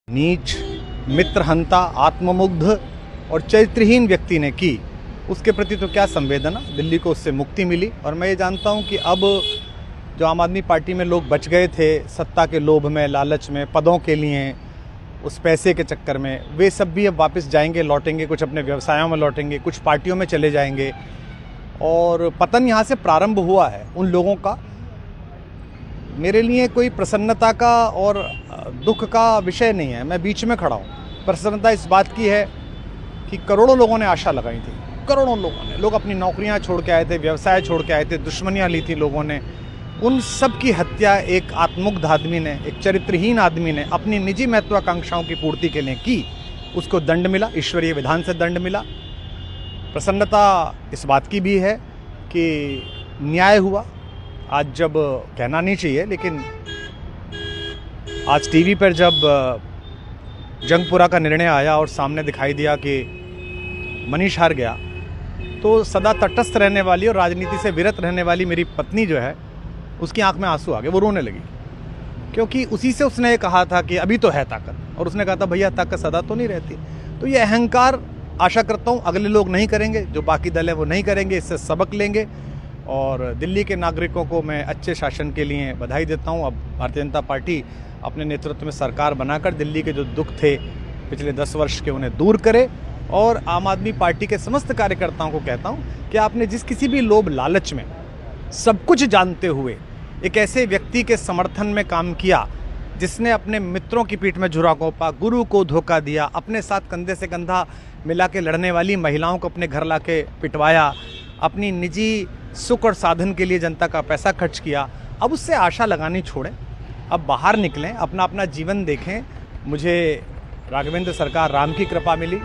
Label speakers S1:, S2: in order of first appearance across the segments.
S1: नीच, मित्रहंता, आत्ममुग्ध और चरित्रहीन व्यक्ति ने की, उसके प्रति तो क्या संवेदना। दिल्ली को उससे मुक्ति मिली और मैं ये जानता हूँ कि अब जो आम आदमी पार्टी में लोग बच गए थे सत्ता के लोभ में, लालच में, पदों के लिए, उस पैसे के चक्कर में, वे सब भी अब वापस जाएंगे, लौटेंगे, कुछ अपने व्यवसायों में लौटेंगे, कुछ पार्टियों में चले जाएंगे और पतन यहाँ से प्रारंभ हुआ है उन लोगों का। मेरे लिए कोई प्रसन्नता का और दुख का विषय नहीं है, मैं बीच में खड़ा हूँ। प्रसन्नता इस बात की है कि करोड़ों लोगों ने आशा लगाई थी, करोड़ों लोग अपनी नौकरियां छोड़ के आए थे, व्यवसाय छोड़ के आए थे, दुश्मनियां ली थी लोगों ने। उन सब की हत्या एक आत्ममुग्ध आदमी ने, एक चरित्रहीन आदमी ने अपनी निजी महत्वाकांक्षाओं की पूर्ति के लिए की। उसको दंड मिला, ईश्वरीय विधान से दंड मिला। प्रसन्नता इस बात की भी है कि न्याय हुआ। आज जब कहना नहीं चाहिए, लेकिन आज टीवी पर जब जंगपुरा का निर्णय आया और सामने दिखाई दिया कि मनीष हार गया, तो सदा तटस्थ रहने वाली और राजनीति से विरत रहने वाली मेरी पत्नी जो है, उसकी आंख में आंसू आ गए, वो रोने लगी। क्योंकि उसी से उसने ये कहा था कि अभी तो है ताकत, और उसने कहा था भैया ताकत सदा तो नहीं रहती। तो ये अहंकार आशा करता हूँ अगले लोग नहीं करेंगे, जो बाकी दल है वो नहीं करेंगे, इससे सबक लेंगे। और दिल्ली के नागरिकों को मैं अच्छे शासन के लिए बधाई देता हूँ। अब भारतीय जनता पार्टी अपने नेतृत्व में सरकार बनाकर दिल्ली के जो दुख थे पिछले 10 वर्ष के, उन्हें दूर करे। और आम आदमी पार्टी के समस्त कार्यकर्ताओं को कहता हूँ कि आपने जिस किसी भी लोभ लालच में, सब कुछ जानते हुए एक ऐसे व्यक्ति के समर्थन में काम किया जिसने अपने मित्रों की पीठ में झुरा घोंपा, गुरु को धोखा दिया, अपने साथ कंधे से कंधा मिला के लड़ने वाली महिलाओं को अपने घर ला के पिटवाया, अपनी निजी सुख और साधन के लिए जनता का पैसा खर्च किया, अब उससे आशा लगानी छोड़ें, अब बाहर निकलें, अपना अपना जीवन देखें। मुझे राघवेंद्र सरकार राम की कृपा मिली,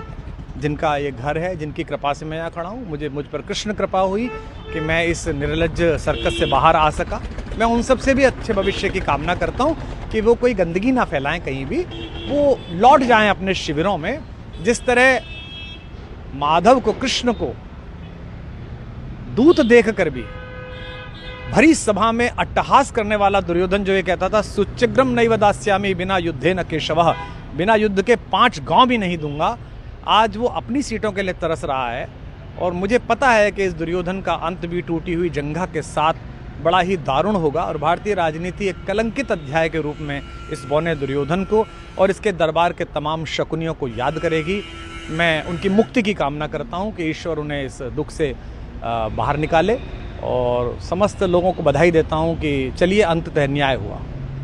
S1: जिनका ये घर है, जिनकी कृपा से मैं यहाँ खड़ा हूँ। मुझ पर कृष्ण कृपा हुई कि मैं इस निर्लज्ज सर्कस से बाहर आ सका। मैं उन सब से भी अच्छे भविष्य की कामना करता हूँ कि वो कोई गंदगी ना फैलाएं कहीं भी, वो लौट जाएं अपने शिविरों में। जिस तरह माधव को, कृष्ण को दूत देख कर भी भरी सभा में अट्टहास करने वाला दुर्योधन जो ये कहता था सुचिग्रम नैव दास्यामि बिना युद्धे न केशवः, बिना युद्ध के 5 गांव भी नहीं दूंगा, आज वो अपनी सीटों के लिए तरस रहा है। और मुझे पता है कि इस दुर्योधन का अंत भी टूटी हुई जंघा के साथ बड़ा ही दारुण होगा और भारतीय राजनीति एक कलंकित अध्याय के रूप में इस बौने दुर्योधन को और इसके दरबार के तमाम शकुनियों को याद करेगी। मैं उनकी मुक्ति की कामना करता हूं कि ईश्वर उन्हें इस दुख से बाहर निकाले और समस्त लोगों को बधाई देता हूं कि चलिए अंततः न्याय हुआ।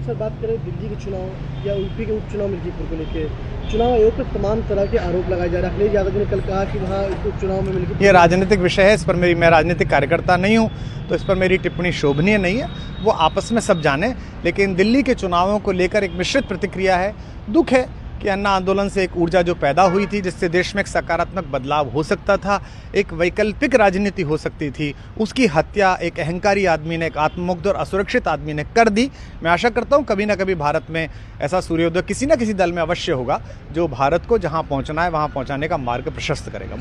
S2: सर, बात करें दिल्ली के चुनाव या यूपी के उपचुनाव मिर्जापुर को लेकर, चुनाव आयोग पर तमाम तरह के आरोप लगाए जा रहे हैं। अखिलेश यादव ने कल कहा कि वहाँ उपचुनाव में मिलकर,
S1: ये राजनीतिक विषय है, इस पर मैं राजनीतिक कार्यकर्ता नहीं हूँ, तो इस पर मेरी टिप्पणी शोभनीय नहीं है, वो आपस में सब जाने। लेकिन दिल्ली के चुनावों को लेकर एक मिश्रित प्रतिक्रिया है। दुख है कि अन्ना आंदोलन से एक ऊर्जा जो पैदा हुई थी, जिससे देश में एक सकारात्मक बदलाव हो सकता था, एक वैकल्पिक राजनीति हो सकती थी, उसकी हत्या एक अहंकारी आदमी ने, एक आत्ममुग्ध और असुरक्षित आदमी ने कर दी। मैं आशा करता हूँ कभी ना कभी भारत में ऐसा सूर्योदय किसी न किसी दल में अवश्य होगा, जो भारत को जहाँ पहुँचना है वहाँ पहुँचाने का मार्ग प्रशस्त करेगा।